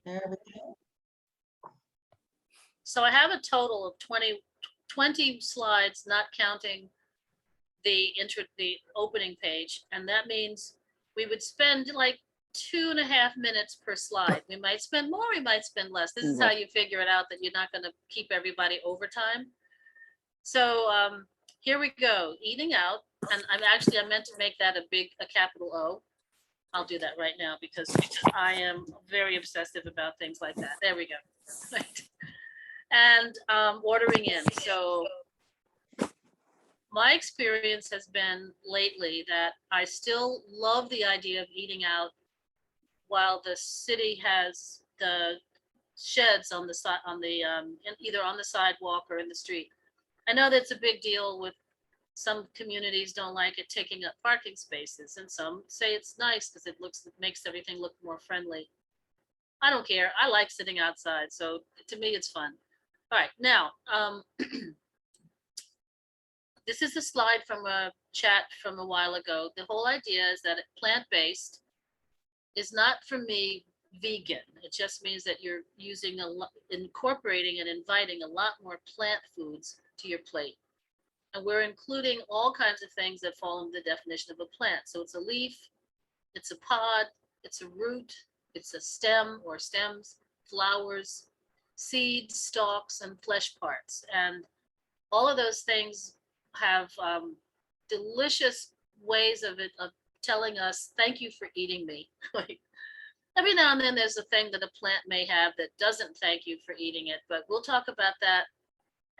There we go. So I have a total of 20 slides, not counting the opening page. And that means we would spend like 2.5 minutes per slide. We might spend more, we might spend less. This is how you figure it out that you're not going to keep everybody overtime. So here we go, eating out. And I meant to make that a capital O. I'll do that right now because I am very obsessive about things like that. There we go. Right. And ordering in. So my experience has been lately that I still love the idea of eating out while the city has the sheds on the side, either on the sidewalk or in the street. I know that's a big deal with some communities don't like it taking up parking spaces, and some say it's nice because it makes everything look more friendly. I don't care. I like sitting outside, so to me it's fun. All right, now this is a slide from a chat from a while ago. The whole idea is that plant-based is not for me vegan. It just means that you're incorporating and inviting a lot more plant foods to your plate. And we're including all kinds of things that fall into the definition of a plant. So it's a leaf, it's a pod, it's a root, it's a stem or stems, flowers, seeds, stalks, and flesh parts. And all of those things have delicious ways of telling us, thank you for eating me. Like, every now and then there's a thing that a plant may have that doesn't thank you for eating it, but we'll talk about that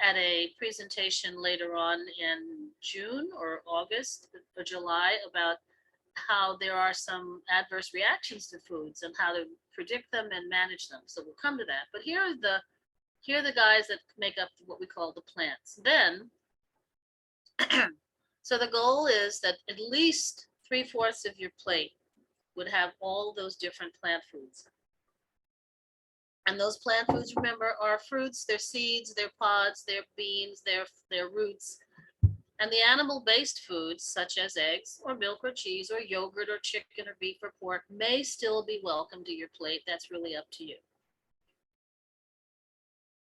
at a presentation later on in June or August or July about how there are some adverse reactions to foods and how to predict them and manage them. So we'll come to that. But here are the guys that make up what we call the plants. Then, so the goal is that at least 3/4 of your plate would have all those different plant foods. And those plant foods, remember, are fruits, they're seeds, they're pods, they're beans, they're roots. And the animal-based foods, such as eggs or milk or cheese or yogurt or chicken or beef or pork, may still be welcome to your plate. That's really up to you.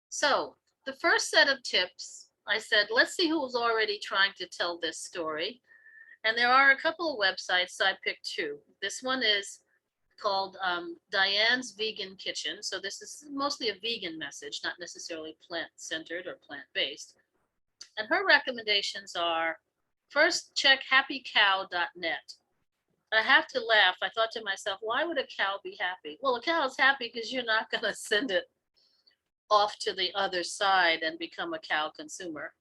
So the first set of tips, I said, let's see who's already trying to tell this story. And there are a couple of websites, so I picked two. This one is called Diane's Vegan Kitchen. So this is mostly a vegan message, not necessarily plant-centered or plant-based. And her recommendations are, first, check happycow.net. I have to laugh. I thought to myself, why would a cow be happy? Well, a cow is happy because you're not going to send it off to the other side and become a cow consumer.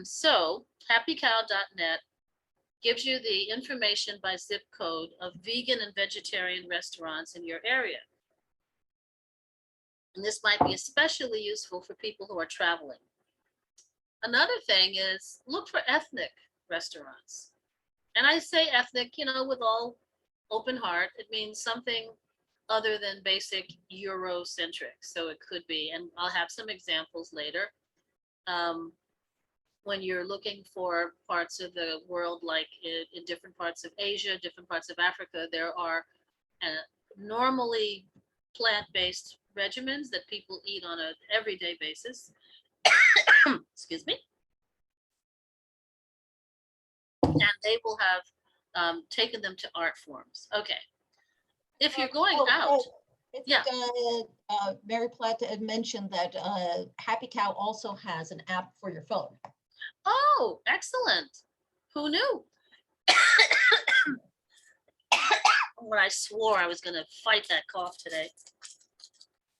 So happycow.net gives you the information by zip code of vegan and vegetarian restaurants in your area. And this might be especially useful for people who are traveling. Another thing is look for ethnic restaurants. And I say ethnic, with all open heart. It means something other than basic Eurocentric. So it could be, and I'll have some examples later. When you're looking for parts of the world, like in different parts of Asia, different parts of Africa, there are normally plant-based regimens that people eat on an everyday basis. Excuse me. And they will have taken them to art forms. Okay. If you're going out. Yeah. Mary Platt had mentioned that Happy Cow also has an app for your phone. Oh, excellent. Who knew? When I swore I was going to fight that cough today.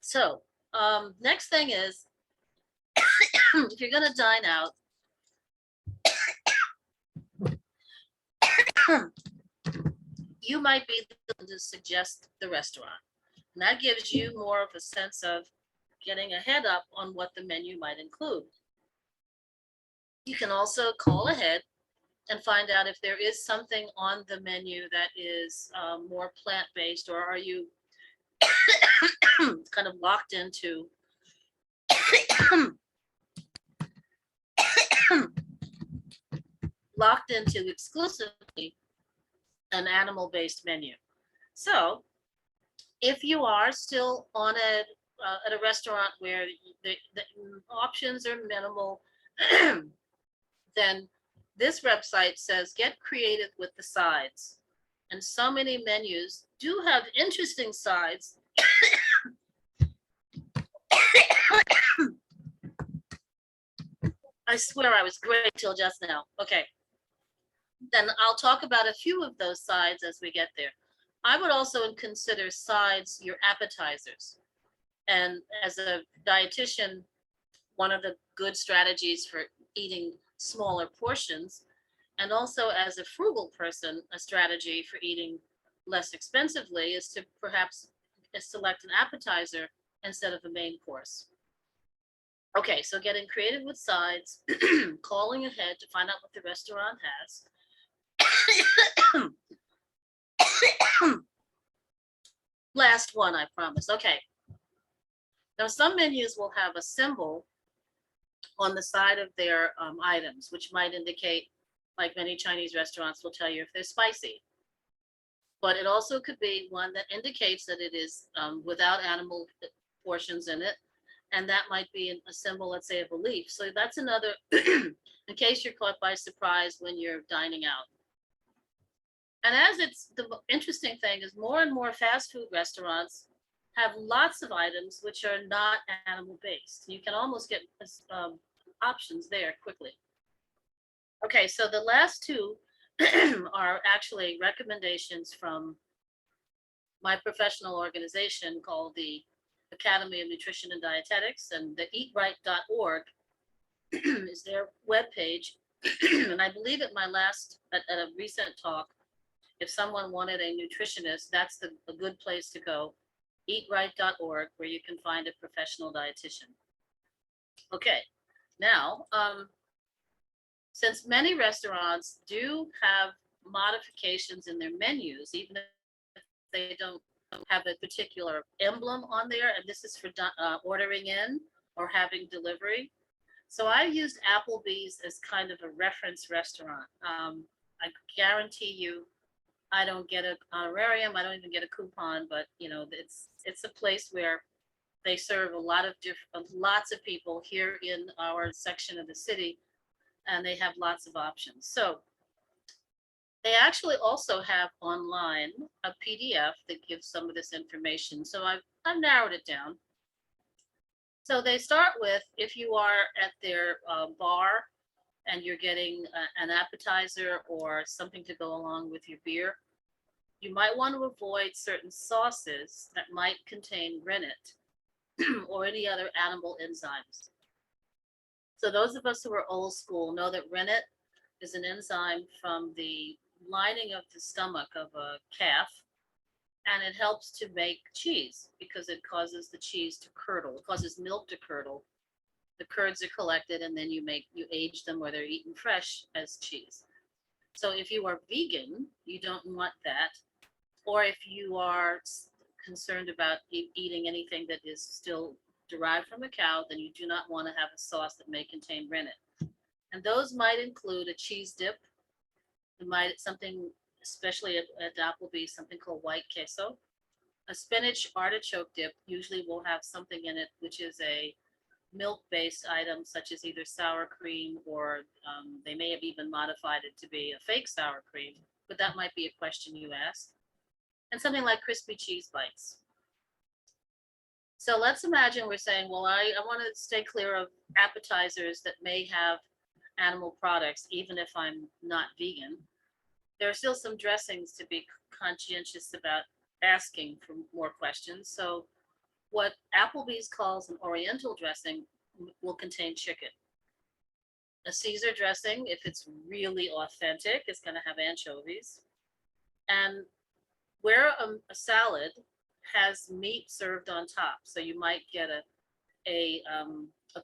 So next thing is, if you're going to dine out, you might be able to suggest the restaurant. And that gives you more of a sense of getting a head up on what the menu might include. You can also call ahead and find out if there is something on the menu that is more plant-based, or are you kind of locked into exclusively an animal-based menu. So If you are still on at a restaurant where the options are minimal, then this website says get creative with the sides. And so many menus do have interesting sides. I swear I was great till just now. Okay. Then I'll talk about a few of those sides as we get there. I would also consider sides your appetizers. And as a dietitian, one of the good strategies for eating smaller portions, and also as a frugal person, a strategy for eating less expensively is to perhaps select an appetizer instead of a main course. Okay, so getting creative with sides, calling ahead to find out what the restaurant has. Last one, I promise. Okay. Now, some menus will have a symbol on the side of their items, which might indicate, like many Chinese restaurants will tell you if they're spicy. But it also could be one that indicates that it is without animal portions in it. And that might be a symbol, let's say, of a leaf. So that's another, in case you're caught by surprise when you're dining out. And as it's the interesting thing is more and more fast food restaurants have lots of items which are not animal based. You can almost get options there quickly. Okay, so the last two are actually recommendations from my professional organization called the Academy of Nutrition and Dietetics, and the eatright.org is their webpage. And I believe at a recent talk, if someone wanted a nutritionist, that's a good place to go. Eatright.org, where you can find a professional dietitian. Okay, now, since many restaurants do have modifications in their menus, even if they don't have a particular emblem on there, and this is for ordering in or having delivery. So I used Applebee's as kind of a reference restaurant. I guarantee you, I don't get an honorarium. I don't even get a coupon, but it's a place where they serve lots of people here in our section of the city, and they have lots of options. So they actually also have online a PDF that gives some of this information. So I've narrowed it down. So they start with, if you are at their bar and you're getting an appetizer or something to go along with your beer, you might want to avoid certain sauces that might contain rennet or any other animal enzymes. So those of us who are old school know that rennet is an enzyme from the lining of the stomach of a calf, and it helps to make cheese because it causes the cheese to curdle. It causes milk to curdle. The curds are collected, and then you age them, or they're eaten fresh as cheese. So if you are vegan, you don't want that. Or if you are concerned about eating anything that is still derived from a cow, then you do not want to have a sauce that may contain rennet. And those might include a cheese dip. Something, especially at Applebee's, something called white queso. A spinach artichoke dip usually will have something in it which is a milk-based item, such as either sour cream, or they may have even modified it to be a fake sour cream, but that might be a question you ask. And something like crispy cheese bites. So let's imagine we're saying, well, I want to stay clear of appetizers that may have animal products, even if I'm not vegan. There are still some dressings to be conscientious about asking for more questions. So what Applebee's calls an oriental dressing will contain chicken. A Caesar dressing, if it's really authentic, is going to have anchovies. And where a salad has meat served on top, so you might get a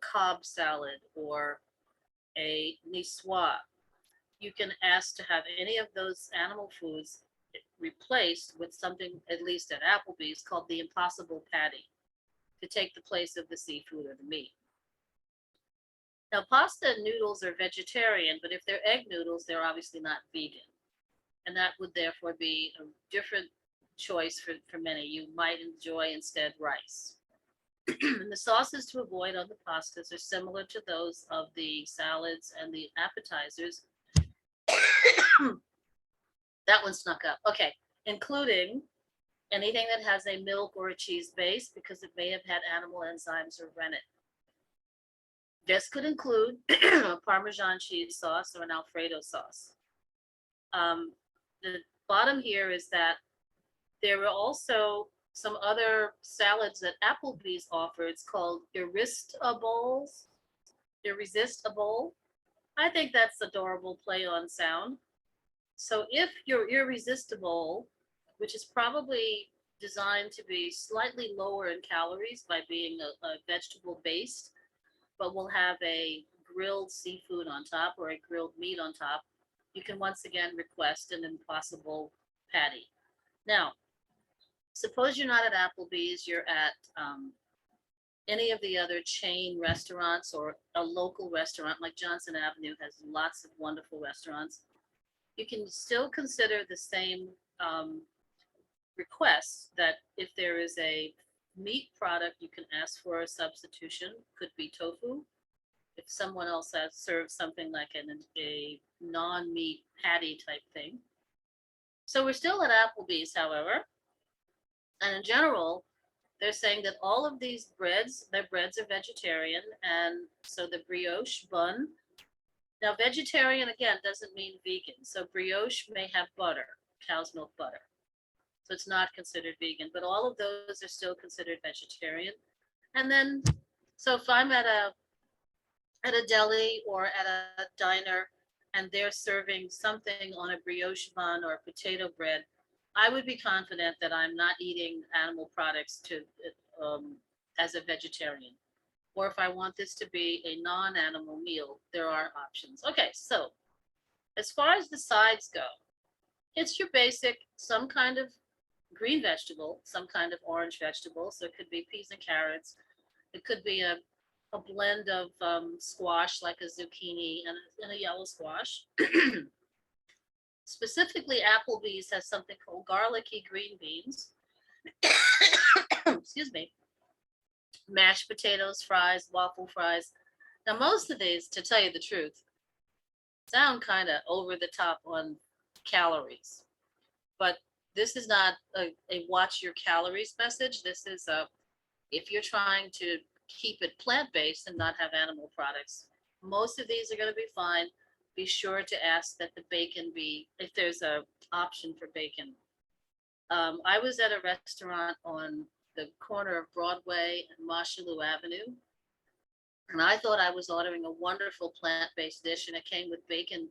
Cobb salad or a niçoise, you can ask to have any of those animal foods replaced with something, at least at Applebee's, called the Impossible Patty, to take the place of the seafood or the meat. Now, pasta and noodles are vegetarian, but if they're egg noodles, they're obviously not vegan. And that would therefore be a different choice for many. You might enjoy instead rice. And the sauces to avoid on the pastas are similar to those of the salads and the appetizers. That one snuck up. Okay, including anything that has a milk or a cheese base because it may have had animal enzymes or rennet. This could include a Parmesan cheese sauce or an Alfredo sauce. The bottom here is that there were also some other salads that Applebee's offer. It's called Irresistibles. Irresistible. I think that's adorable play on sound. So if you're irresistible, which is probably designed to be slightly lower in calories by being a vegetable based, but will have a grilled seafood on top or a grilled meat on top, you can once again request an Impossible patty. Now, suppose you're not at Applebee's, you're at any of the other chain restaurants or a local restaurant like Johnson Avenue has lots of wonderful restaurants. You can still consider the same requests that if there is a meat product, you can ask for a substitution, could be tofu. If someone else has served something like a non-meat patty type thing. So we're still at Applebee's, however. And in general, they're saying that all of these breads, their breads are vegetarian. And so the brioche bun, now vegetarian again doesn't mean vegan. So brioche may have butter, cow's milk butter. So it's not considered vegan, but all of those are still considered vegetarian. And then, so if I'm at a deli or at a diner and they're serving something on a brioche bun or potato bread, I would be confident that I'm not eating animal products as a vegetarian. Or if I want this to be a non-animal meal, there are options. Okay, so as far as the sides go, it's your basic, some kind of green vegetable, some kind of orange vegetable. So it could be peas and carrots. It could be a blend of squash, like a zucchini and a yellow squash. Specifically, Applebee's has something called garlicky green beans. Excuse me. Mashed potatoes, fries, waffle fries. Now, most of these, to tell you the truth, sound kind of over the top on calories. But this is not a watch your calories message. This is if you're trying to keep it plant-based and not have animal products, most of these are going to be fine. Be sure to ask that the bacon be, if there's a option for bacon. I was at a restaurant on the corner of Broadway and Marshallou Avenue, and I thought I was ordering a wonderful plant-based dish, and it came with bacon,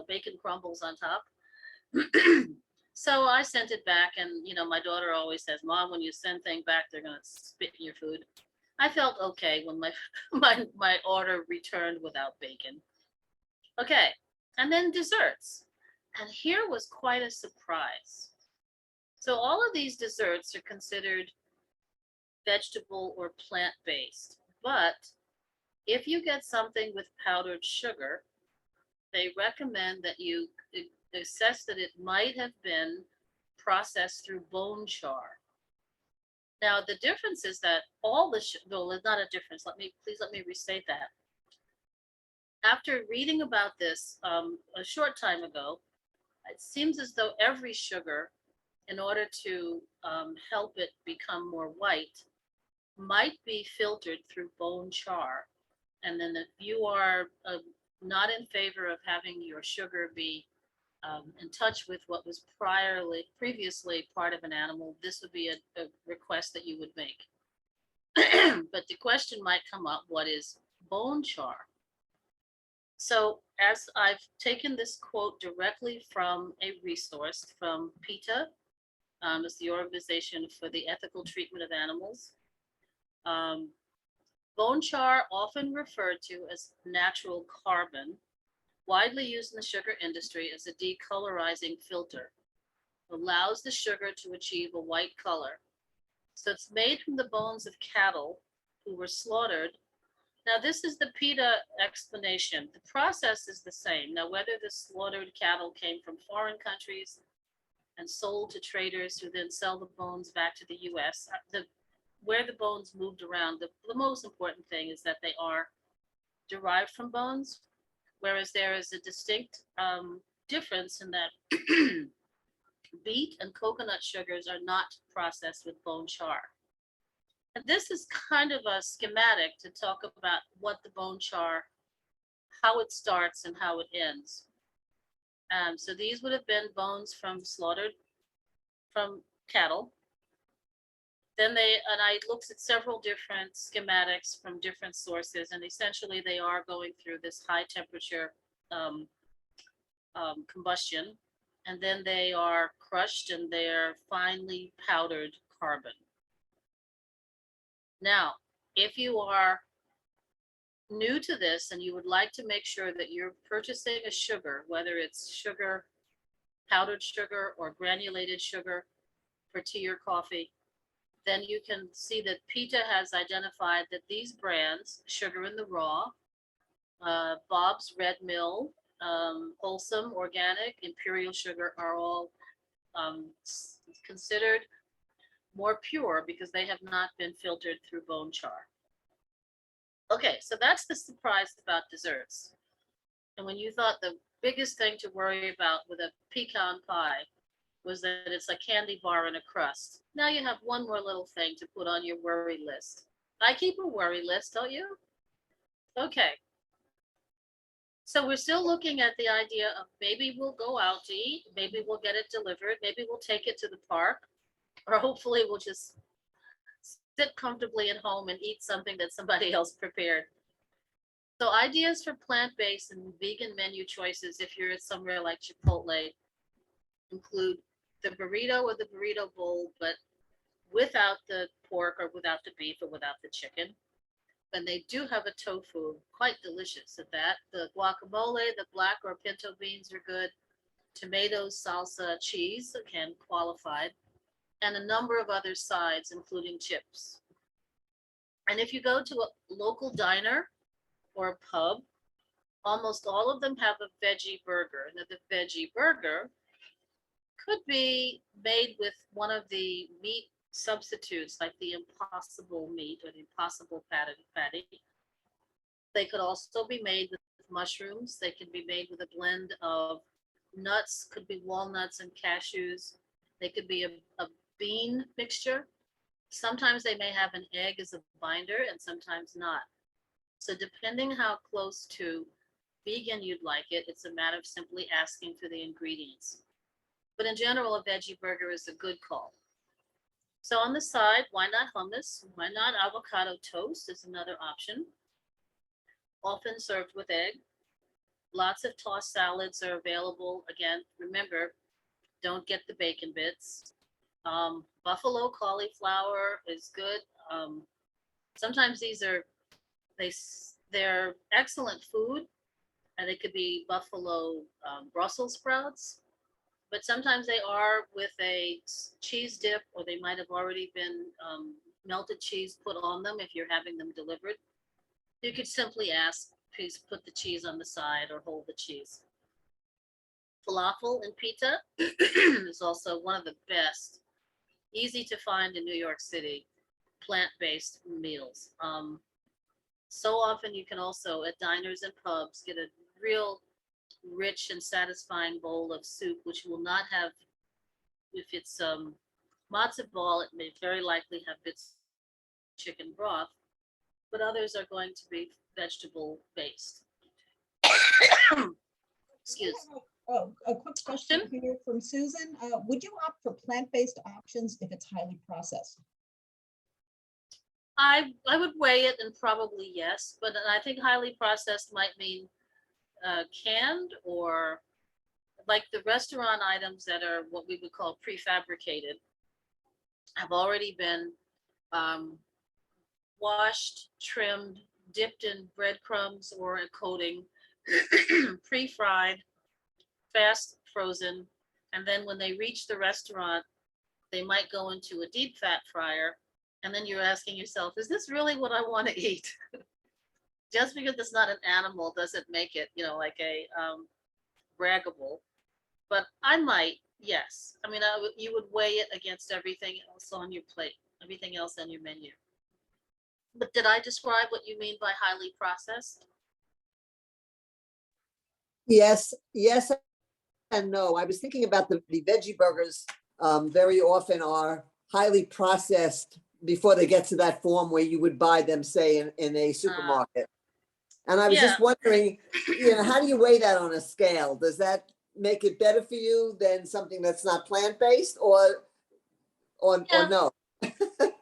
bacon crumbles on top. So I sent it back, and my daughter always says, "Mom, when you send things back, they're gonna spit in your food." I felt okay when my order returned without bacon. Okay, and then desserts. And here was quite a surprise. So all of these desserts are considered vegetable or plant-based, but if you get something with powdered sugar, they recommend that you assess that it might have been processed through bone char. Now, the difference is that all the, well, it's not a difference. Please let me restate that. After reading about this a short time ago, it seems as though every sugar, in order to help it become more white, might be filtered through bone char. And then if you are not in favor of having your sugar be in touch with what was previously part of an animal, this would be a request that you would make. But the question might come up, what is bone char? So as I've taken this quote directly from a resource from PETA, it's the Organization for the Ethical Treatment of Animals. Bone char, often referred to as natural carbon, widely used in the sugar industry as a decolorizing filter, allows the sugar to achieve a white color. So it's made from the bones of cattle who were slaughtered. Now, this is the PETA explanation. The process is the same. Now, whether the slaughtered cattle came from foreign countries and sold to traders who then sell the bones back to the US. Where the bones moved around, the most important thing is that they are derived from bones, whereas there is a distinct difference in that beet and coconut sugars are not processed with bone char. And this is kind of a schematic to talk about what the bone char, how it starts and how it ends. So these would have been bones from cattle. Then I looked at several different schematics from different sources, and essentially they are going through this high temperature um, combustion, and then they are crushed and they're finely powdered carbon. Now, if you are new to this and you would like to make sure that you're purchasing a sugar, whether it's sugar, powdered sugar, or granulated sugar for tea or coffee, then you can see that PETA has identified that these brands, Sugar in the Raw, Bob's Red Mill, Wholesome, Organic, Imperial Sugar are all considered more pure because they have not been filtered through bone char. Okay, so that's the surprise about desserts. And when you thought the biggest thing to worry about with a pecan pie was that it's a candy bar and a crust, now you have one more little thing to put on your worry list. I keep a worry list, don't you? Okay. So we're still looking at the idea of maybe we'll go out to eat, maybe we'll get it delivered, maybe we'll take it to the park, or hopefully we'll just sit comfortably at home and eat something that somebody else prepared. So ideas for plant-based and vegan menu choices, if you're somewhere like Chipotle, include the burrito or the burrito bowl, but without the pork or without the beef or without the chicken. And they do have a tofu, quite delicious at that. The guacamole, the black or pinto beans are good. Tomatoes, salsa, cheese, again, qualified. And a number of other sides, including chips. And if you go to a local diner or a pub, almost all of them have a veggie burger. Now, the veggie burger could be made with one of the meat substitutes, like the impossible meat or the impossible patty. They could also be made with mushrooms. They can be made with a blend of nuts, could be walnuts and cashews. They could be a bean mixture. Sometimes they may have an egg as a binder and sometimes not. So depending how close to vegan you'd like it, it's a matter of simply asking for the ingredients. But in general, a veggie burger is a good call. So on the side, why not hummus? Why not avocado toast is another option, often served with egg. Lots of tossed salads are available. Again, remember, don't get the bacon bits. Buffalo cauliflower is good. Sometimes they're excellent food, and they could be buffalo Brussels sprouts, but sometimes they are with a cheese dip, or they might have already been melted cheese put on them if you're having them delivered. You could simply ask, please put the cheese on the side or hold the cheese. Falafel and pita is also one of the best, easy to find in New York City, plant-based meals. So often you can also at diners and pubs get a real rich and satisfying bowl of soup, which will not have, if it's matzo ball, it may very likely have bits of chicken broth, but others are going to be vegetable based. Excuse. A quick question here from Susan. Would you opt for plant-based options if it's highly processed? I would weigh it and probably yes, but I think highly processed might mean canned, or like the restaurant items that are what we would call prefabricated have already been washed, trimmed, dipped in breadcrumbs or a coating, pre-fried, fast frozen, and then when they reach the restaurant, they might go into a deep fat fryer, and then you're asking yourself, is this really what I want to eat? Just because it's not an animal doesn't make it, like a braggable. But I might Yes. I mean, you would weigh it against everything else on your plate, everything else on your menu. But did I describe what you mean by highly processed? Yes, yes and no. I was thinking about the veggie burgers very often are highly processed before they get to that form where you would buy them, say, in a supermarket. And I was Yeah. just wondering, how do you weigh that on a scale? Does that make it better for you than something that's not plant-based or Yeah. no?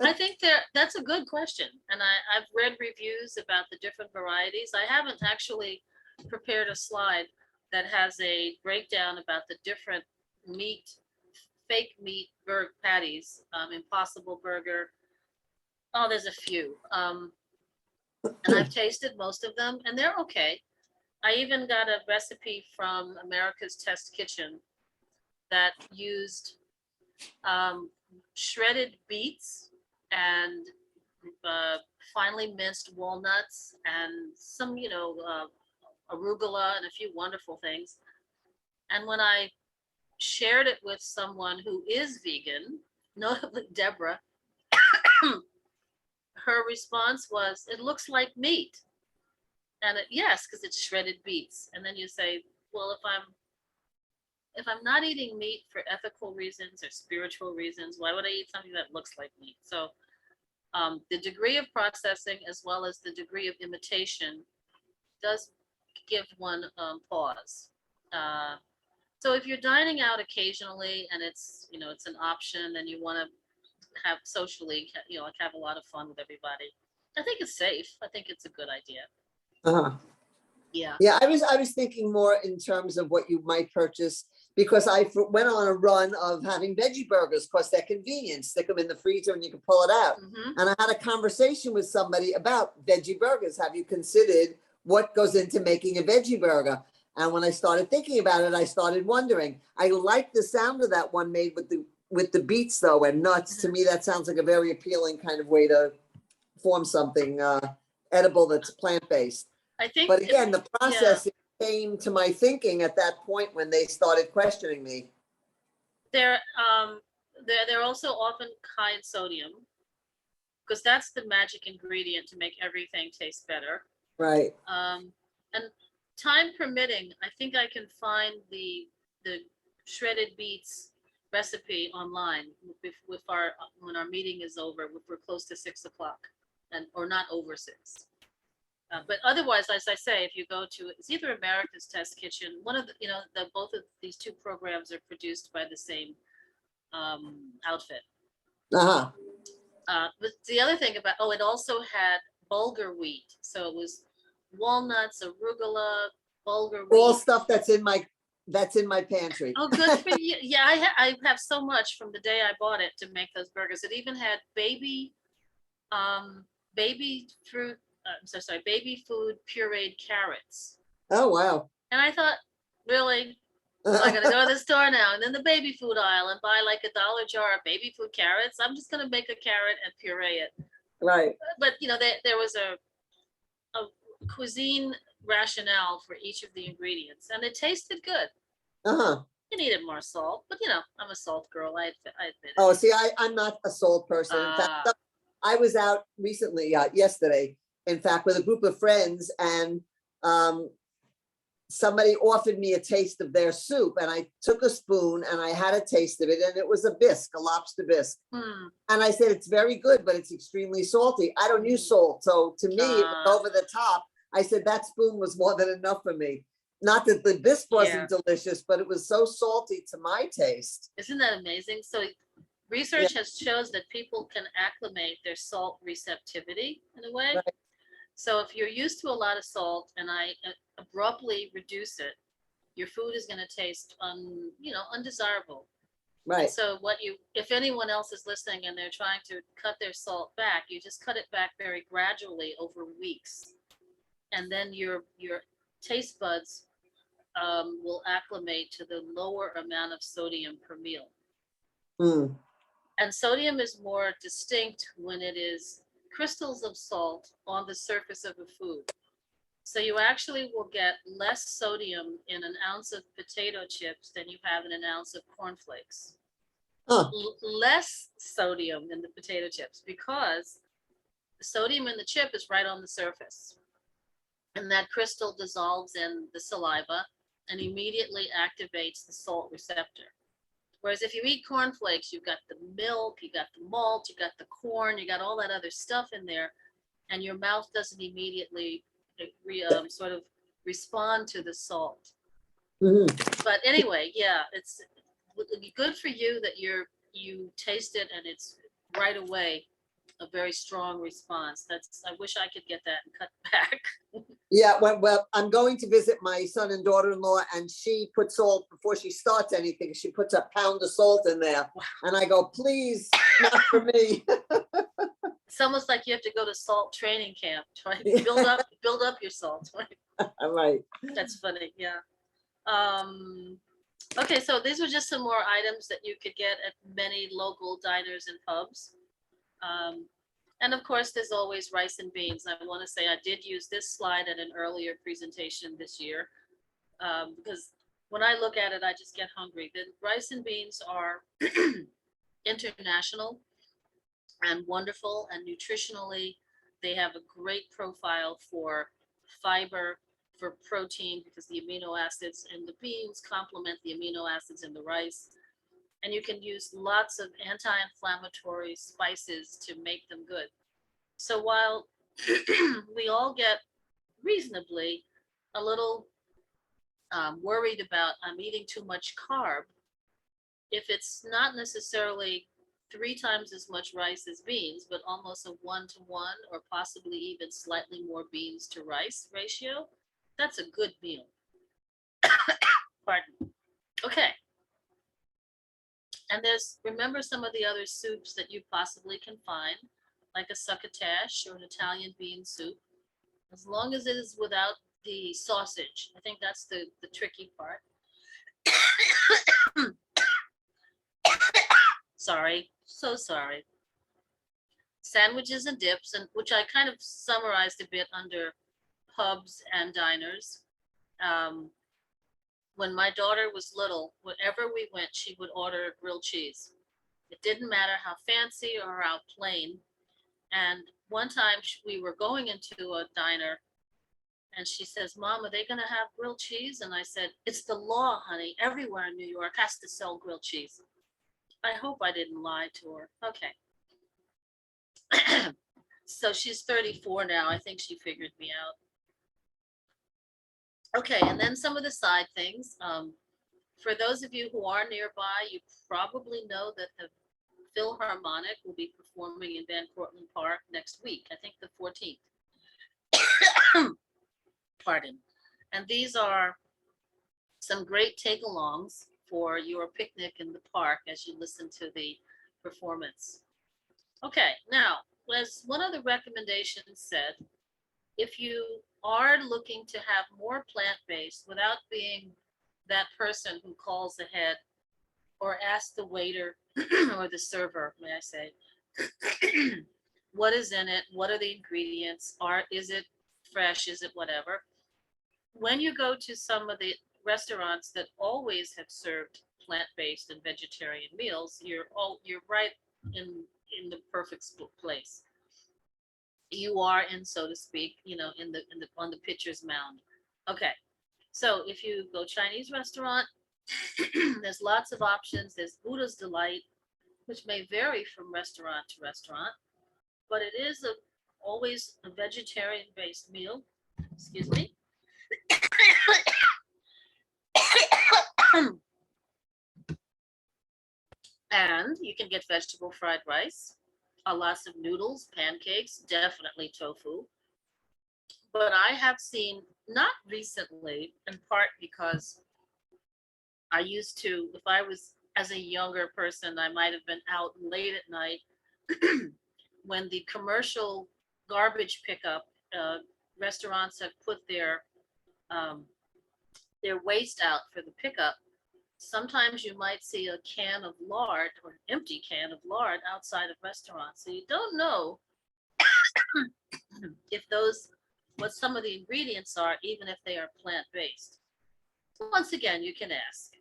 I think that's a good question. And I've read reviews about the different varieties. I haven't actually prepared a slide that has a breakdown about the different meat, fake meat burger patties, Impossible Burger. Oh, there's a few. And I've tasted most of them and they're okay. I even got a recipe from America's Test Kitchen that used shredded beets and finely minced walnuts and some, arugula and a few wonderful things. And when I shared it with someone who is vegan, notably Deborah, her response was, "It looks like meat." And yes, because it's shredded beets. And then you say, well, if I'm not eating meat for ethical reasons or spiritual reasons, why would I eat something that looks like meat? So the degree of processing as well as the degree of imitation does give one pause. Uh, so if you're dining out occasionally and it's an option and you want to have socially, like have a lot of fun with everybody, I think it's safe. I think it's a good idea. Uh-huh. Yeah. Yeah, I was thinking more in terms of what you might purchase because I went on a run of having veggie burgers because they're convenient. Stick them in the freezer and you can pull it out. Mm-hmm. And I had a conversation with somebody about veggie burgers. Have you considered what goes into making a veggie burger? And when I started thinking about it, I started wondering. I like the sound of that one made with the beets though and nuts. Mm-hmm. To me, that sounds like a very appealing kind of way to form something edible that's plant-based. I think, But again, the yeah, process came to my thinking at that point when they started questioning me. they're also often high in sodium because that's the magic ingredient to make everything taste better. Right. And time permitting, I think I can find the shredded beets recipe online with our when our meeting is over. If we're close to 6 o'clock, or not over 6. But otherwise, as I say, if you go to it's either America's Test Kitchen, one of the both of these two programs are produced by the same outfit. Uh-huh. But the other thing about it also had bulgur wheat, so it was walnuts, arugula, bulgur wheat. All stuff that's in my pantry. Oh, good for you! Yeah, I have so much from the day I bought it to make those burgers. It even had baby fruit. I'm so sorry, baby food pureed carrots. Oh wow. And I thought, really? Am I gonna go to the store now and then the baby food aisle and buy like $1 jar of baby food carrots? I'm just gonna make a carrot and puree it. Right. But there was a cuisine rationale for each of the ingredients, and it tasted good. Uh-huh. You needed more salt, but I'm a salt girl. I admit it. Oh, see, I'm not a salt person. In fact, I was out recently, yesterday, in fact, with a group of friends, and somebody offered me a taste of their soup, and I took a spoon and I had a taste of it, and it was a bisque, a lobster bisque. And I said, it's very good, but it's extremely salty. I don't use salt. So to me, it was over the top. I said that spoon was more than enough for me. Not that the bisque wasn't delicious, but it was so salty to my taste. Isn't that amazing? So research has shows that people can acclimate their salt receptivity in a way. Right. So if you're used to a lot of salt and I abruptly reduce it, your food is going to taste undesirable. Right. And so if anyone else is listening and they're trying to cut their salt back, you just cut it back very gradually over weeks. And then your taste buds will acclimate to the lower amount of sodium per meal. Mm. And sodium is more distinct when it is crystals of salt on the surface of a food. So you actually will get less sodium in an ounce of potato chips than you have in an ounce of cornflakes. Huh. Less sodium in the potato chips because the sodium in the chip is right on the surface. And that crystal dissolves in the saliva and immediately activates the salt receptor. Whereas if you eat cornflakes, you've got the milk, you got the malt, you got the corn, you got all that other stuff in there, and your mouth doesn't immediately sort of respond to the salt. Mhm. But anyway, yeah, it's good for you that you taste it and it's right away a very strong response. I wish I could get that and cut back. Yeah, well, I'm going to visit my son and daughter-in-law, and she puts salt before she starts anything. She puts a pound of salt in there, and I go, please, not for me. It's almost like you have to go to salt training camp, right? Yeah. Build up your salt. Right? Right. That's funny, yeah. Okay, so these are just some more items that you could get at many local diners and pubs. And of course, there's always rice and beans. I want to say I did use this slide at an earlier presentation this year because when I look at it, I just get hungry. The rice and beans are international and wonderful, and nutritionally, they have a great profile for fiber, for protein, because the amino acids in the beans complement the amino acids in the rice. And you can use lots of anti-inflammatory spices to make them good. So while we all get reasonably a little worried about I'm eating too much carb, if it's not necessarily 3 times as much rice as beans, but almost a 1-to-1 or possibly even slightly more beans to rice ratio, that's a good meal. Pardon. Okay. And remember some of the other soups that you possibly can find, like a succotash or an Italian bean soup, as long as it is without the sausage. I think that's the tricky part. Sorry, so sorry. Sandwiches and dips, and which I kind of summarized a bit under pubs and diners. When my daughter was little, wherever we went, she would order grilled cheese. It didn't matter how fancy or how plain. And one time we were going into a diner and she says, Mom, are they going to have grilled cheese? And I said, it's the law, honey. Everywhere in New York has to sell grilled cheese. I hope I didn't lie to her. Okay. So she's 34 now. I think she figured me out. Okay, and then some of the side things. For those of you who are nearby, you probably know that the Philharmonic will be performing in Van Cortlandt Park next week, I think the 14th. Pardon. And these are some great take-alongs for your picnic in the park as you listen to the performance. Okay, now, as one of the recommendations said, if you are looking to have more plant-based without being that person who calls ahead or asks the waiter or the server, may I say, what is in it? What are the ingredients? Is it fresh? Is it whatever? When you go to some of the restaurants that always have served plant-based and vegetarian meals, you're right in the perfect place. You are in, so to speak, on the pitcher's mound. Okay, so if you go Chinese restaurant, there's lots of options. There's Buddha's Delight, which may vary from restaurant to restaurant, but it is always a vegetarian-based meal. Excuse me. And you can get vegetable fried rice, lots of noodles, pancakes, definitely tofu. But I have seen, not recently, in part because I used to, if I was as a younger person, I might have been out late at night when the commercial garbage pickup restaurants have put their waste out for the pickup. Sometimes you might see a can of lard or an empty can of lard outside of restaurants. So you don't know if those what some of the ingredients are, even if they are plant-based. So once again, you can ask.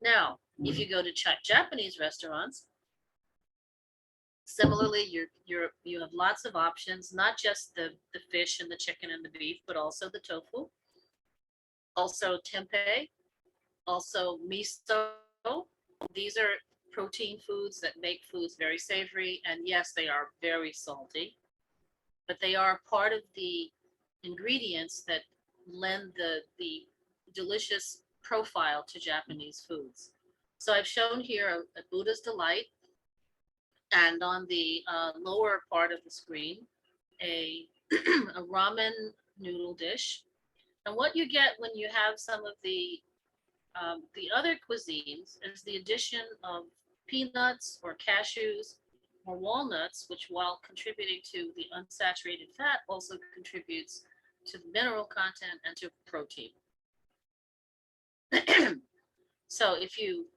Now, if you go to Japanese restaurants, similarly, you have lots of options, not just the fish and the chicken and the beef, but also the tofu, also tempeh, also miso. These are protein foods that make foods very savory, and yes, they are very salty, but they are part of the ingredients that lend the delicious profile to Japanese foods. So I've shown here a Buddha's Delight, and on the lower part of the screen, a, a ramen noodle dish. And what you get when you have some of the other cuisines is the addition of peanuts or cashews or walnuts, which, while contributing to the unsaturated fat, also contributes to the mineral content and to protein. So if you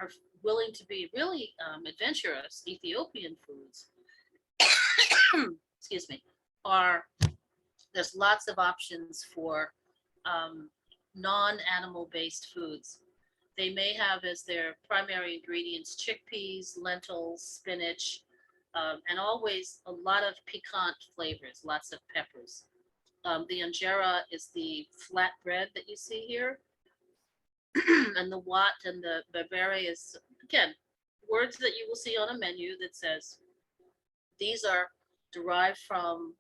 are willing to be really adventurous, Ethiopian foods, excuse me, there's lots of options for non-animal based foods. They may have as their primary ingredients chickpeas, lentils, spinach, and always a lot of piquant flavors, lots of peppers. The injera is the flat bread that you see here. And the wat and the berbere is, again, words that you will see on a menu that says these are derived from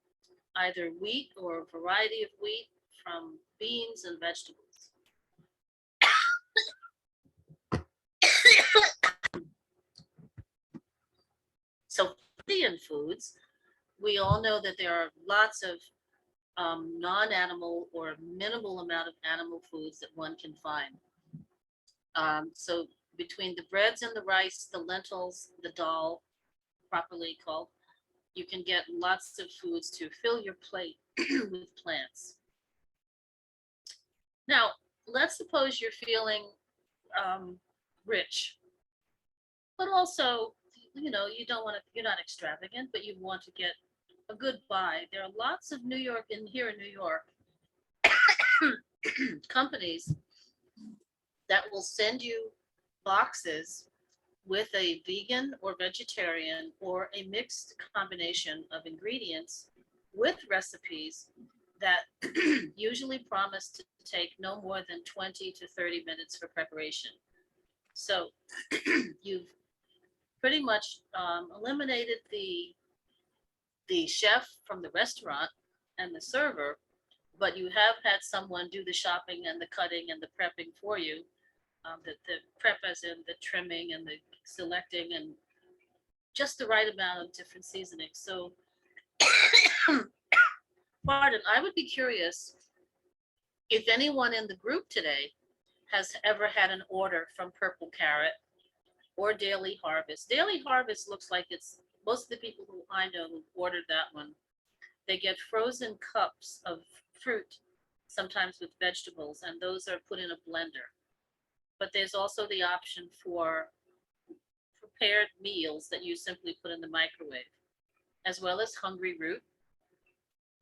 either wheat or a variety of wheat, from beans and vegetables. So Indian foods, we all know that there are lots of non-animal or minimal amount of animal foods that one can find. So between the breads and the rice, the lentils, the dal, properly called, you can get lots of foods to fill your plate with plants. Now, let's suppose you're feeling rich, but also, you know, you don't want to, you're not extravagant, but you want to get a good buy. There are lots of here in New York, companies that will send you boxes with a vegan or vegetarian or a mixed combination of ingredients with recipes that usually promise to take no more than 20 to 30 minutes for preparation. So you've pretty much eliminated the chef from the restaurant and the server, but you have had someone do the shopping and the cutting and the prepping for you. The prep as in the trimming and the selecting and just the right amount of different seasonings. So, pardon, I would be curious if anyone in the group today has ever had an order from Purple Carrot or Daily Harvest. Daily Harvest looks like it's most of the people who I know who ordered that one. They get frozen cups of fruit, sometimes with vegetables, and those are put in a blender. But there's also the option for prepared meals that you simply put in the microwave, as well as Hungry Root,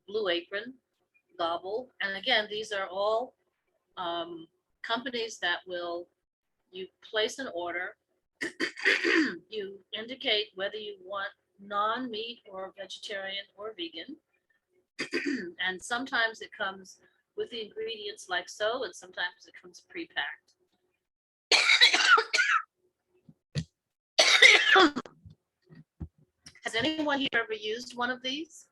Blue Apron, Gobble. And again, these are all companies that will, you place an order, you indicate whether you want non-meat or vegetarian or vegan. And sometimes it comes with the ingredients like so, and sometimes it comes pre-packed. Has anyone here ever used one of these?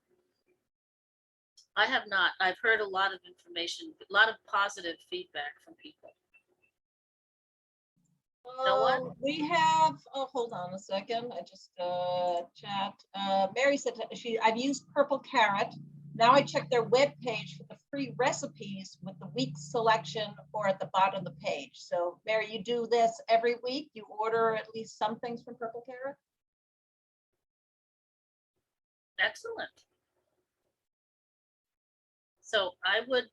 I have not. I've heard a lot of information, a lot of positive feedback from people. No one? We have, oh, hold on a second. I just chat. Mary said I've used Purple Carrot. Now I check their web page for the free recipes with the week selection or at the bottom of the page. So Mary, you do this every week? You order at least some things from Purple Carrot? Excellent. So I would,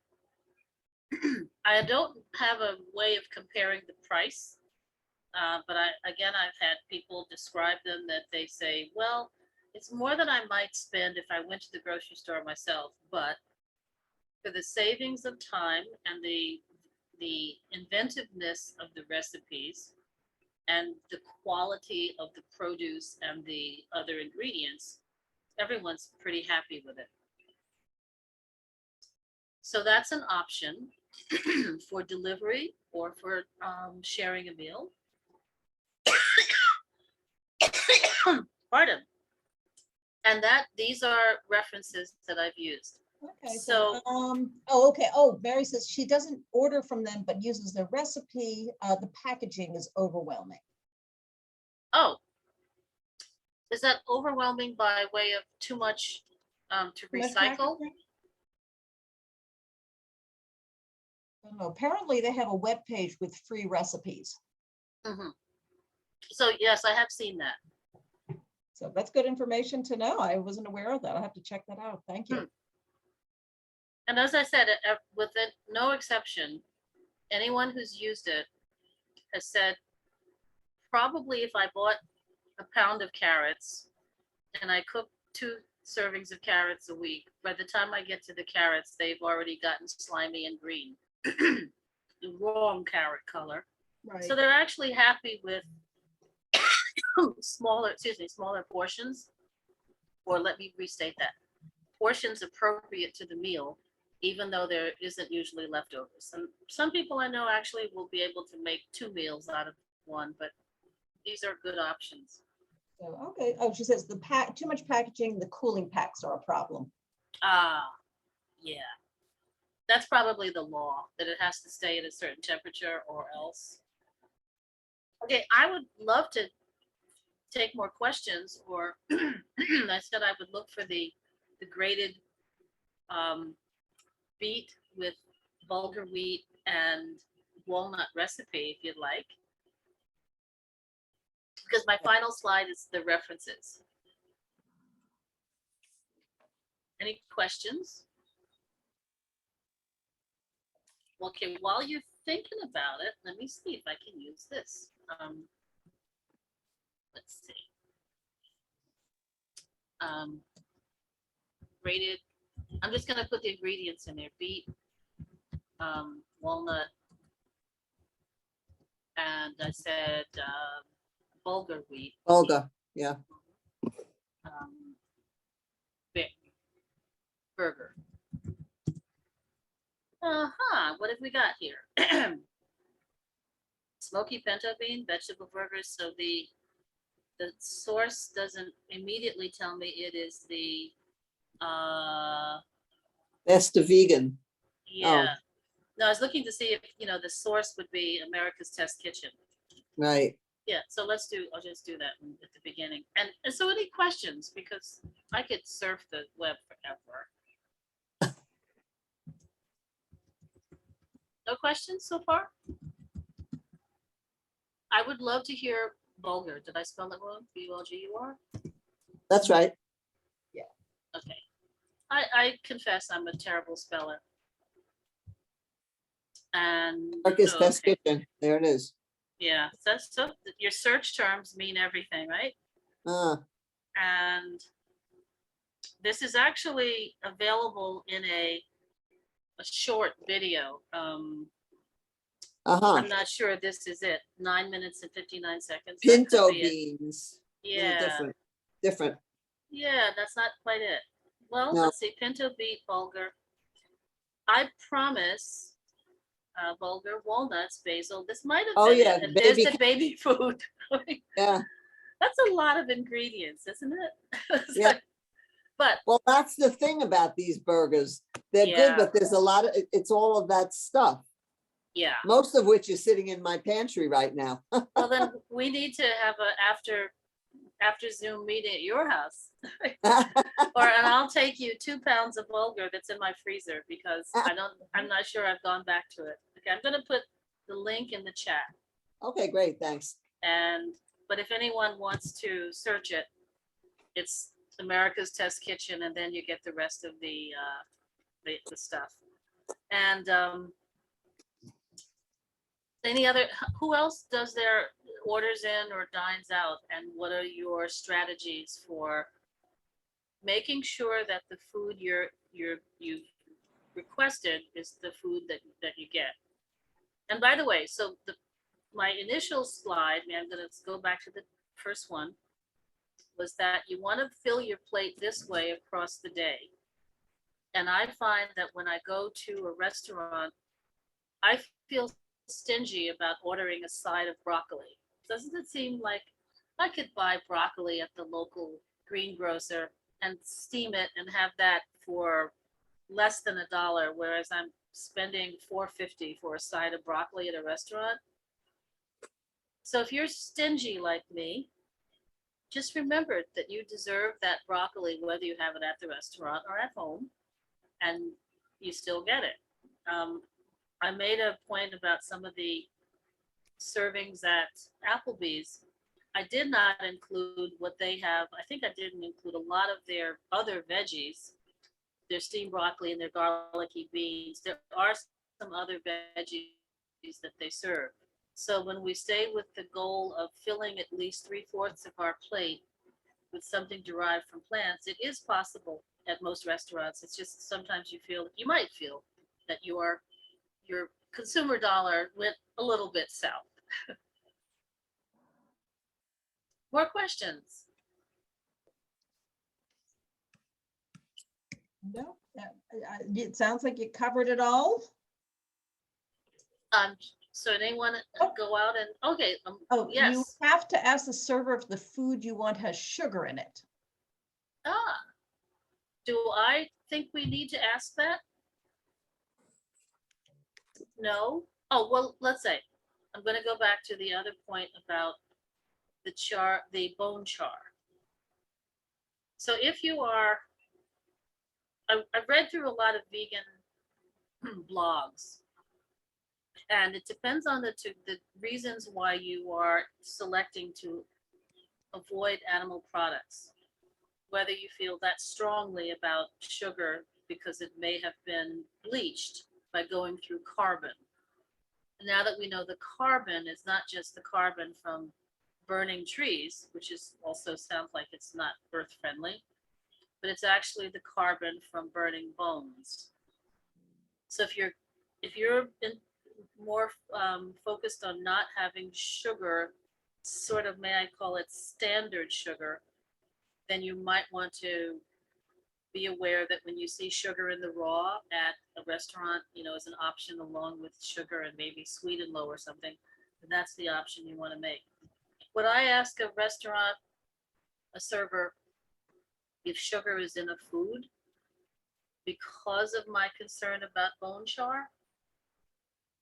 I don't have a way of comparing the price, but I've had people describe them that they say, well, It's more than I might spend if I went to the grocery store myself, but for the savings of time and the inventiveness of the recipes and the quality of the produce and the other ingredients, everyone's pretty happy with it. So that's an option for delivery or for sharing a meal. Pardon. And these are references that I've used. Okay, So- oh, okay. Oh, Mary says she doesn't order from them, but uses the recipe. The packaging is overwhelming. Oh, is that overwhelming by way of too much to Too much recycle? packaging? I don't know. Apparently they have a web page with free recipes. Mhm. So yes, I have seen that. So that's good information to know. I wasn't aware of that. I have to check that out. Thank you. And as I said, with no exception, anyone who's used it has said, probably if I bought a pound of carrots and I cook 2 servings of carrots a week, by the time I get to the carrots, they've already gotten slimy and green. The wrong carrot color. Right. So they're actually happy with smaller portions, or let me restate that, portions appropriate to the meal, even though there isn't usually leftovers. And some people I know actually will be able to make 2 meals out of one, but these are good options. So, okay. Oh, she says too much packaging, the cooling packs are a problem. Ah, yeah. That's probably the law, that it has to stay at a certain temperature or else. Okay, I would love to take more questions, or I said I would look for the grated beet with bulgur wheat and walnut recipe if you'd like. Because my final slide is the references. Any questions? Okay, while you're thinking about it, let me see if I can use this. Let's see. Grated, I'm just gonna put the ingredients in there, beet, walnut, and I said bulgur wheat. Olga, yeah. Burger. What have we got here? Smoky pinto bean, vegetable burgers. So the source doesn't immediately tell me it is the That's the vegan. yeah. No, I was looking to see if the source would be America's Test Kitchen. Right. Yeah, so I'll just do that at the beginning. And so any questions, because I could surf the web forever. No questions so far? I would love to hear bulgur. Did I spell it wrong? B-U-L-G-U-R? That's right. Okay. I confess I'm a terrible speller. And Marcus Test Kitchen. There it is. yeah, so your search terms mean everything, right? And this is actually available in a short video. I'm not sure this is it. 9 minutes and 59 seconds. Pinto beans. Yeah. Different. Yeah, that's not quite it. Well, No. let's see. Pinto beet, bulgur. I promise. Bulgur, walnuts, basil. This might have been yeah, it. And there's the baby food. Yeah. That's a lot of ingredients, isn't it? Yeah. But well, that's the thing about these burgers. They're good, but there's a lot of it's all of that stuff. Yeah. Most of which is sitting in my pantry right now. Well, then we need to have a after Zoom meeting at your house. And I'll take you 2 pounds of bulgur that's in my freezer, because I'm not sure I've gone back to it. Okay, I'm gonna put the link in the chat. Okay, great, thanks. But if anyone wants to search it, it's America's Test Kitchen, and then you get the rest of the stuff. And who else does their orders in or dines out, and what are your strategies for making sure that the food you've requested is the food that you get. And by the way, so my initial slide, I'm gonna go back to the first one, was that you want to fill your plate this way across the day. And I find that when I go to a restaurant, I feel stingy about ordering a side of broccoli. Doesn't it seem like I could buy broccoli at the local greengrocer and steam it and have that for less than $1, whereas I'm spending $4.50 for a side of broccoli at a restaurant? So if you're stingy like me, just remember that you deserve that broccoli, whether you have it at the restaurant or at home, and you still get it. I made a point about some of the servings at Applebee's. I did not include what they have. I think I didn't include a lot of their other veggies, their steamed broccoli and their garlicky beans. There are some other veggies that they serve. So when we stay with the goal of filling at least 3/4 of our plate with something derived from plants, it is possible at most restaurants. It's just sometimes you might feel that your consumer dollar went a little bit south. More questions? No, it sounds like you covered it all. So anyone go out and, okay, Oh, you yes. have to ask the server if the food you want has sugar in it. Do I think we need to ask that? No? Oh, well, let's say, I'm gonna go back to the other point about the bone char. So if you are, I've read through a lot of vegan blogs, and it depends on the reasons why you are selecting to avoid animal products. Whether you feel that strongly about sugar because it may have been bleached by going through carbon. Now that we know the carbon is not just the carbon from burning trees, which is also sounds like it's not earth friendly, but it's actually the carbon from burning bones. So if you're more focused on not having sugar, sort of, may I call it standard sugar, then you might want to be aware that when you see sugar in the raw at a restaurant, as an option along with sugar and maybe sweet and low or something, then that's the option you want to make. Would I ask a restaurant, a server, if sugar is in a food because of my concern about bone char?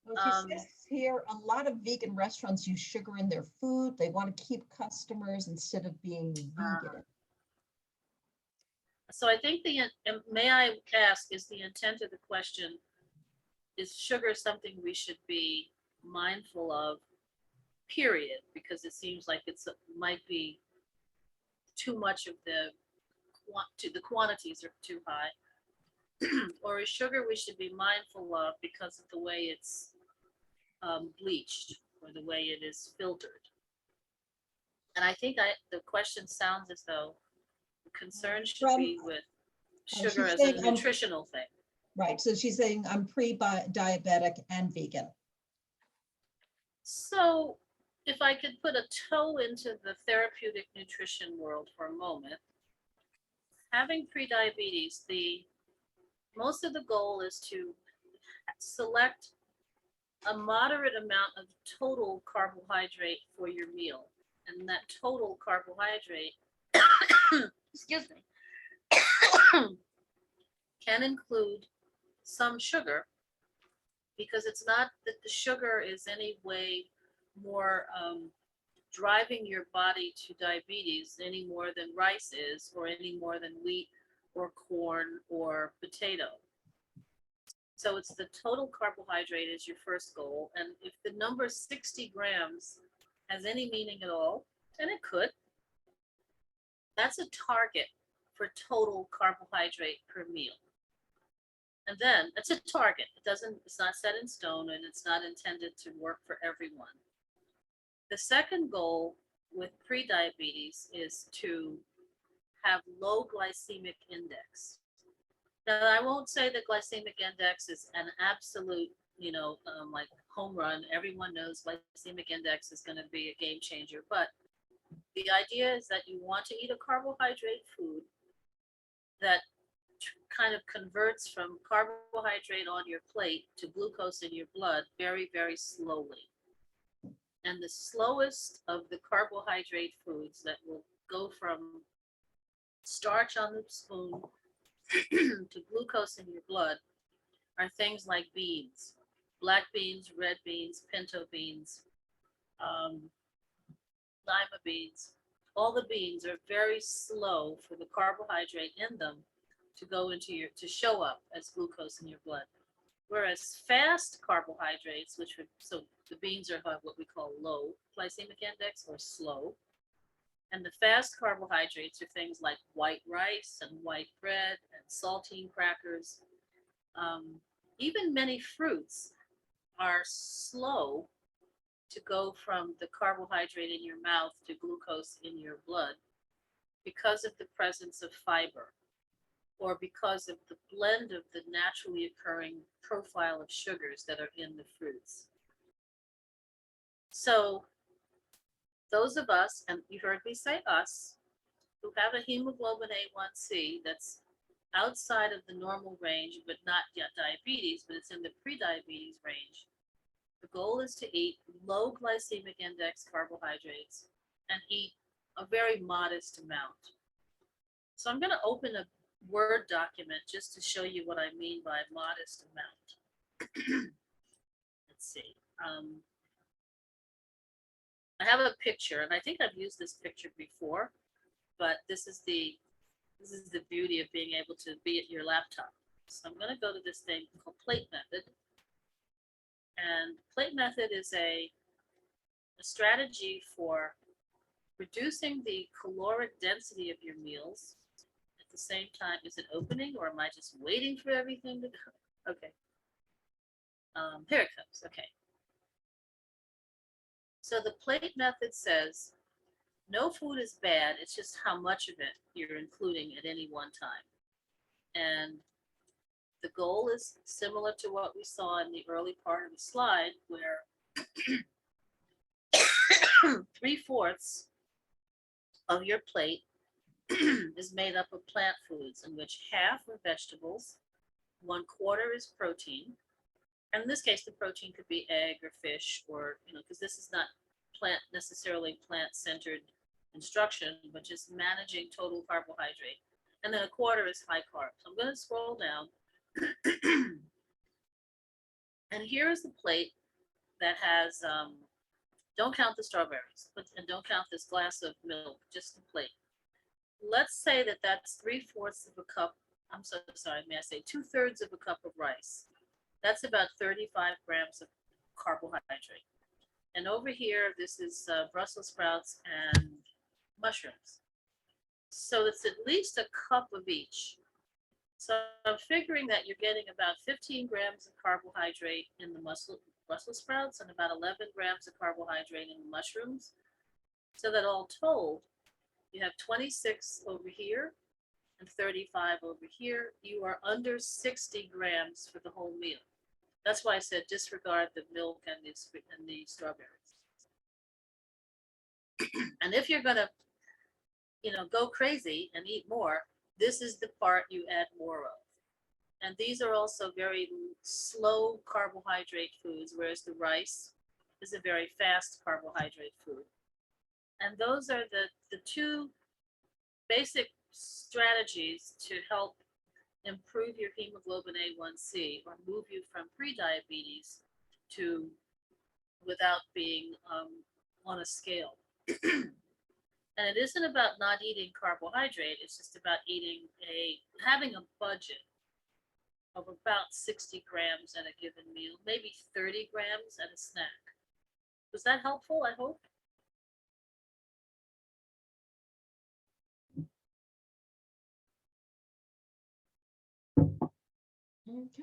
Well, she says here, a lot of vegan restaurants use sugar in their food. They want to keep customers instead of being vegan. So I think may I ask, is the intent of the question, is sugar something we should be mindful of, period? Because it seems like might be too much of the quantities are too high. Or is sugar we should be mindful of because of the way it's bleached or the way it is filtered? And I think the question sounds as though the concern should be with sugar as a nutritional thing. Right, so she's saying I'm pre-diabetic and vegan. So if I could put a toe into the therapeutic nutrition world for a moment, having pre-diabetes, most of the goal is to select a moderate amount of total carbohydrate for your meal. And that total carbohydrate, excuse me, can include some sugar, because it's not that the sugar is any way more driving your body to diabetes any more than rice is, or any more than wheat or corn or potato. So it's the total carbohydrate is your first goal. And if the number 60 grams has any meaning at all, and it could, that's a target for total carbohydrate per meal. And then it's a target. It's not set in stone, and it's not intended to work for everyone. The second goal with pre-diabetes is to have low glycemic index. Now, I won't say that glycemic index is an absolute, like home run. Everyone knows glycemic index is going to be a game changer. But the idea is that you want to eat a carbohydrate food that kind of converts from carbohydrate on your plate to glucose in your blood very, very slowly. And the slowest of the carbohydrate foods that will go from starch on the spoon to glucose in your blood are things like beans, black beans, red beans, pinto beans, lima beans. All the beans are very slow for the carbohydrate in them to go into to show up as glucose in your blood. Whereas fast carbohydrates, so the beans are what we call low glycemic index or slow. And the fast carbohydrates are things like white rice and white bread and saltine crackers. Even many fruits are slow to go from the carbohydrate in your mouth to glucose in your blood because of the presence of fiber, or because of the blend of the naturally occurring profile of sugars that are in the fruits. So those of us, and you heard me say us, who have a hemoglobin A1C that's outside of the normal range, but not yet diabetes, but it's in the pre-diabetes range, the goal is to eat low glycemic index carbohydrates and eat a very modest amount. So I'm going to open a Word document just to show you what I mean by modest amount. Let's see. I have a picture, and I think I've used this picture before, but this is the beauty of being able to be at your laptop. So I'm going to go to this thing called plate method. And plate method is a strategy for reducing the caloric density of your meals. At the same time, is it opening, or am I just waiting for everything to go? Okay. Here it comes. Okay. So the plate method says no food is bad. It's just how much of it you're including at any one time. And the goal is similar to what we saw in the early part of the slide, where 3/4 of your plate is made up of plant foods, in which half are vegetables, 1/4 is protein. And in this case, the protein could be egg or fish, or, because this is not necessarily plant-centered instruction, but just managing total carbohydrate. And then 1/4 is high carb. So I'm going to scroll down. And here is the plate that has, don't count the strawberries, and don't count this glass of milk, just the plate. Let's say that that's 3/4 of a cup. I'm so sorry, may I say 2/3 of a cup of rice. That's about 35 grams of carbohydrate. And over here, this is Brussels sprouts and mushrooms. So it's at least a cup of each. So I'm figuring that you're getting about 15 grams of carbohydrate in the Brussels sprouts and about 11 grams of carbohydrate in the mushrooms. So that all told, you have 26 over here and 35 over here. You are under 60 grams for the whole meal. That's why I said disregard the milk and the strawberries. And if you're gonna, go crazy and eat more, this is the part you add more of. And these are also very slow carbohydrate foods, whereas the rice is a very fast carbohydrate food. And those are the two basic strategies to help improve your hemoglobin A1C, or move you from pre-diabetes to without being on a scale. And it isn't about not eating carbohydrate. It's just about having a budget of about 60 grams at a given meal, maybe 30 grams at a snack. Was that helpful? I hope.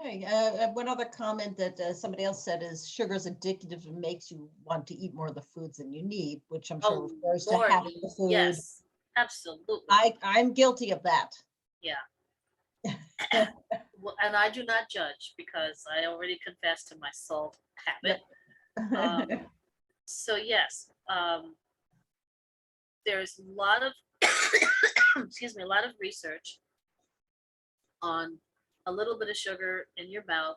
Okay, one other comment that somebody else said is sugar is addictive and makes you want to eat more of the foods than you need, which I'm sure refers to Lord, half of the food. yes. Absolutely. I'm guilty of that. Yeah. Well, and I do not judge because I already confessed to my salt habit. So yes, there's a lot of excuse me, a lot of research on a little bit of sugar in your mouth.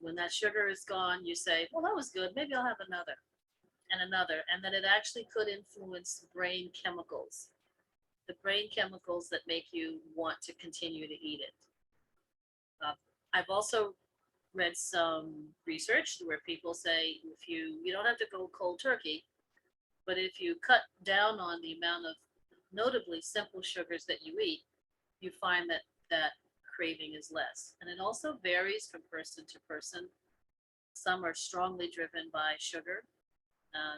When that sugar is gone, you say, well, that was good. Maybe I'll have another and another. And then it actually could influence brain chemicals, the brain chemicals that make you want to continue to eat it. I've also read some research where people say if you don't have to go cold turkey, but if you cut down on the amount of notably simple sugars that you eat, you find that that craving is less. And it also varies from person to person. Some are strongly driven by sugar,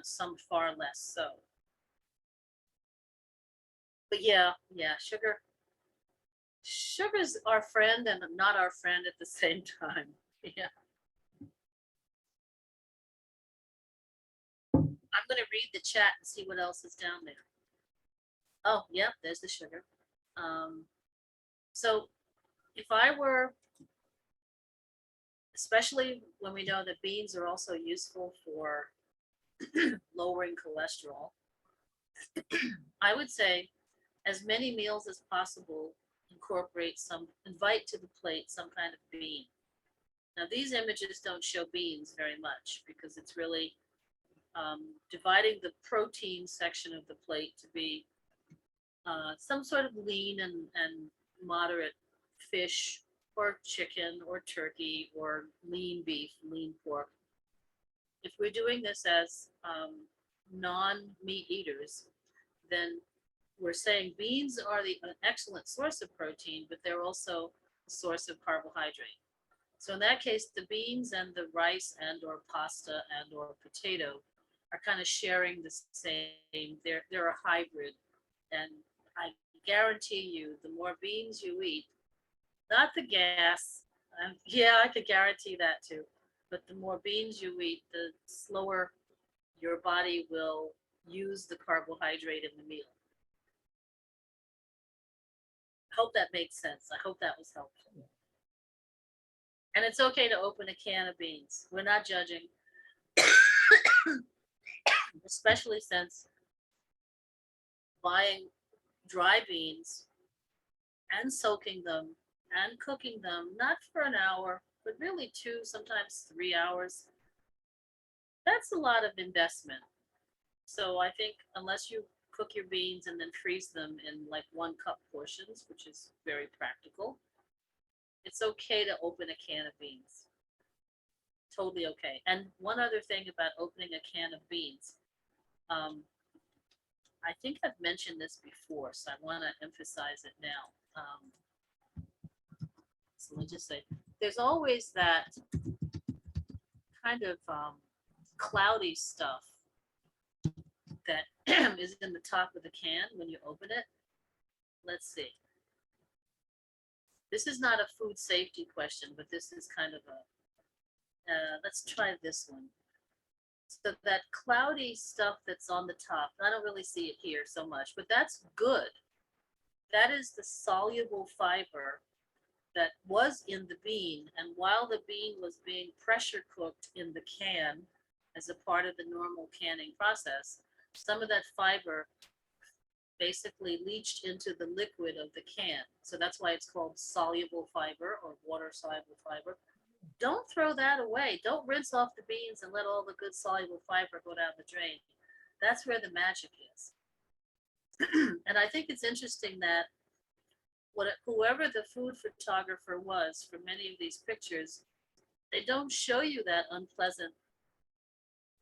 some far less so. But yeah, sugar's our friend and not our friend at the same time. Yeah. I'm going to read the chat and see what else is down there. Oh, yeah, there's the sugar. So if I were, especially when we know that beans are also useful for lowering cholesterol, I would say as many meals as possible, invite to the plate some kind of bean. Now, these images don't show beans very much because it's really dividing the protein section of the plate to be some sort of lean and moderate fish or chicken or turkey or lean beef, lean pork. If we're doing this as non-meat eaters, then we're saying beans are an excellent source of protein, but they're also a source of carbohydrate. So in that case, the beans and the rice and or pasta and or potato are kind of sharing the same. They're a hybrid, and I guarantee you, the more beans you eat, not the gas. Yeah, I could guarantee that too. But the more beans you eat, the slower your body will use the carbohydrate in the meal. I hope that makes sense. I hope that was helpful. And it's okay to open a can of beans. We're not judging, especially since buying dry beans and soaking them and cooking them, not for an hour, but really 2, sometimes 3 hours, that's a lot of investment. So I think unless you cook your beans and then freeze them in like 1 cup portions, which is very practical, it's okay to open a can of beans. Totally okay. And one other thing about opening a can of beans, I think I've mentioned this before, so I want to emphasize it now. So let me just say, there's always that kind of cloudy stuff that is in the top of the can when you open it. Let's see. This is not a food safety question, but this is kind of a, let's try this one. So that cloudy stuff that's on the top, I don't really see it here so much, but that's good. That is the soluble fiber that was in the bean. And while the bean was being pressure cooked in the can as a part of the normal canning process, some of that fiber basically leached into the liquid of the can. So that's why it's called soluble fiber or water soluble fiber. Don't throw that away. Don't rinse off the beans and let all the good soluble fiber go down the drain. That's where the magic is. And I think it's interesting that whoever the food photographer was for many of these pictures, they don't show you that unpleasant,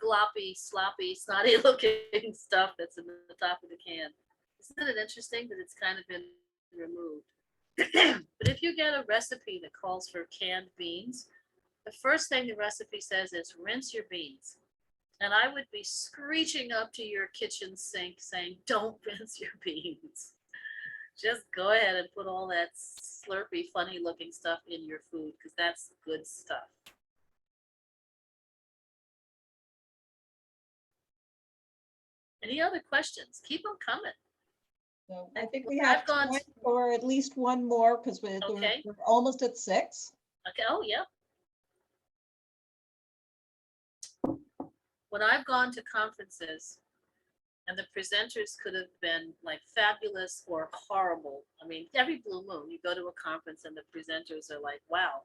gloppy, sloppy, snotty looking stuff that's in the top of the can. Isn't it interesting that it's kind of been removed? But if you get a recipe that calls for canned beans, the first thing the recipe says is rinse your beans. And I would be screeching up to your kitchen sink saying, don't rinse your beans. Just go ahead and put all that slurpy, funny looking stuff in your food because that's good stuff. Any other questions? Keep them coming. So I think we I've have gone time to- for at least one more because Okay. we're almost at 6. Okay, oh, yeah. When I've gone to conferences and the presenters could have been like fabulous or horrible. I mean, every blue moon, you go to a conference and the presenters are like, wow,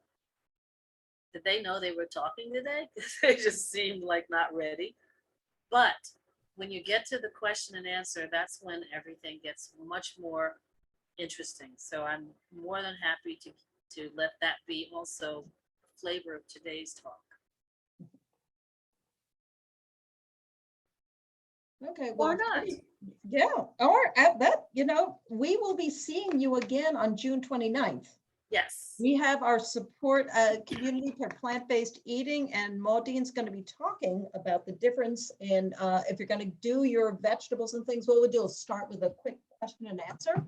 did they know they were talking today? They just seemed like not ready. But when you get to the question and answer, that's when everything gets much more interesting. So I'm more than happy to let that be also a flavor of today's talk. Okay, Or well, not. yeah, or at that, we will be seeing you again on June 29th. Yes. We have our support community for plant-based eating, and Maudene's going to be talking about the difference in if you're going to do your vegetables and things. What we'll do is start with a quick question and answer,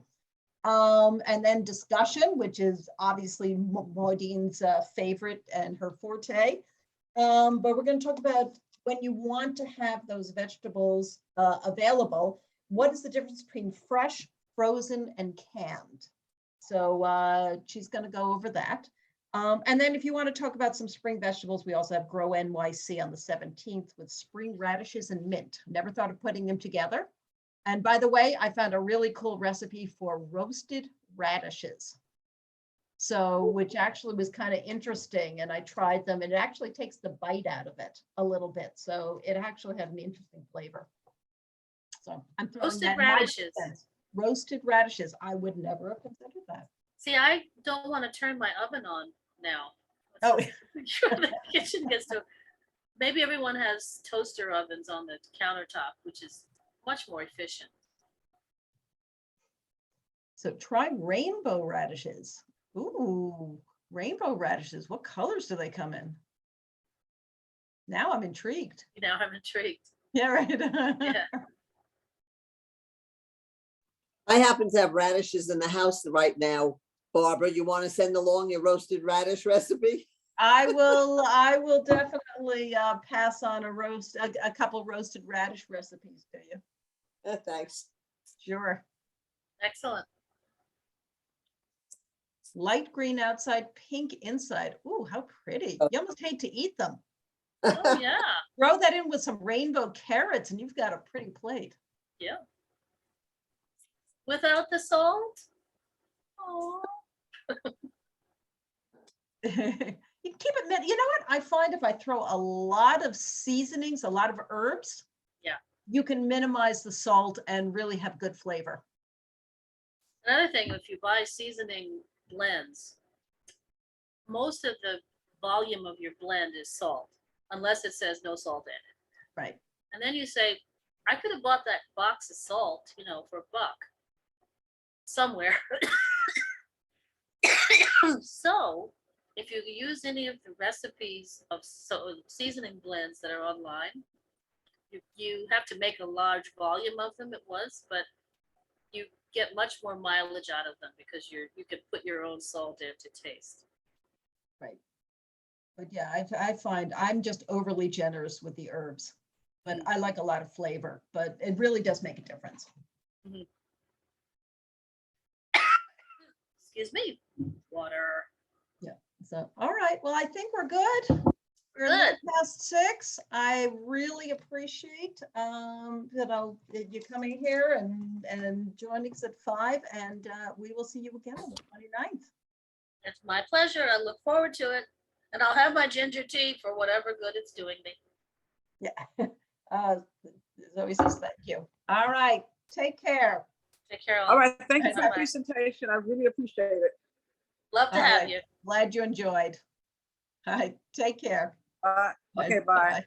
and then discussion, which is obviously Maudene's favorite and her forte. But we're going to talk about when you want to have those vegetables available, what is the difference between fresh, frozen, and canned? So she's going to go over that. And then if you want to talk about some spring vegetables, we also have Grow NYC on the 17th with spring radishes and mint. Never thought of putting them together. And by the way, I found a really cool recipe for roasted radishes. So, which actually was kind of interesting, and I tried them, and it actually takes the bite out of it a little bit. So it actually had an interesting flavor. So I'm throwing Roasted that radishes. Roasted radishes. I would never have considered that. See, I don't want to turn my oven on now. Oh, The kitchen gets to, maybe everyone has toaster ovens on the countertop, which is much more efficient. so try rainbow radishes. Ooh, rainbow radishes. What colors do they come in? Now I'm intrigued. Now I'm intrigued. Yeah, right. Yeah. I happen to have radishes in the house right now. Barbara, you want to send along your roasted radish recipe? I will definitely pass on a couple roasted radish recipes to you. Thanks. Sure. Excellent. Light green outside, pink inside. Ooh, how pretty. You almost hate to eat them. Oh, yeah. Throw that in with some rainbow carrots and you've got a pretty plate. Yeah. Without the salt? Oh. You keep it, you know what? I find if I throw a lot of seasonings, a lot of herbs, Yeah. you can minimize the salt and really have good flavor. Another thing, if you buy seasoning blends, most of the volume of your blend is salt, unless it says no salt in it. Right. And then you say, I could have bought that box of salt, for $1 somewhere. So if you use any of the recipes of seasoning blends that are online, you have to make a large volume of them at once, but you get much more mileage out of them because you can put your own salt in to taste. Right. But yeah, I find I'm just overly generous with the herbs, but I like a lot of flavor, but it really does make a difference. Mm-hmm. Excuse me, water. Yeah. So, all right. Well, I think we're good. We're a Good. little past 6. I really appreciate that you coming here and joining us at 5, and we will see you again on the 29th. It's my pleasure. I look forward to it. And I'll have my ginger tea for whatever good it's doing me. Yeah. Zoe says thank you. All right. Take care. Take care. All right, thank you for the Bye-bye. presentation. I really appreciate it. Love to All have right. you. Glad you enjoyed. All right. Take care. Okay, bye. Bye-bye.